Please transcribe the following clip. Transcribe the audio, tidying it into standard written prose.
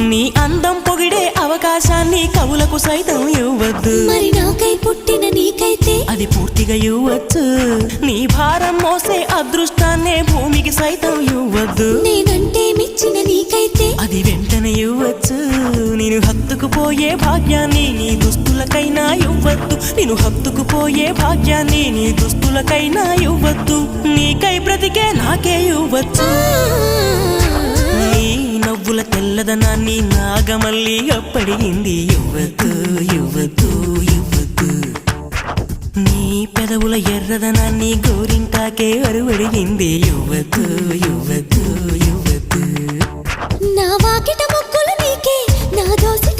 నీ అందం పొగిడే అవకాశాన్ని కవులకు సైతం ఇవ్వద్దు. మరి నాకై పుట్టిన నీకైతే అది పూర్తిగా ఇవ్వచ్చు. నీ భారం మోసే అదృష్టాన్నే భూమికి సైతం ఇవ్వద్దు. నేనంటే మెచ్చిన నీకైతే అది వెంటనే ఇవ్వచ్చు. నేను హత్తుకుపోయే భాగ్యాన్ని నీ దుస్తులకైనా ఇవ్వద్దు. నేను హత్తుకుపోయే భాగ్యాన్ని నీ దుస్తులకైనా ఇవ్వద్దు. నీకై బ్రతికే నాకే ఇవ్వచ్చు. నీ నవ్వుల తెల్లదనాన్ని నాగమల్లి అప్పడిగింది. ఇవ్వద్దు ఇవ్వద్దు ఇవ్వద్దు. నీ పెదవుల ఎర్రదనాన్ని గోరింటాకే అరువడిగింది. ఇవ్వద్దు ఇవ్వద్దు ఇవ్వద్దు. నా వాకిట మొక్కులు నీకే, నా దోసి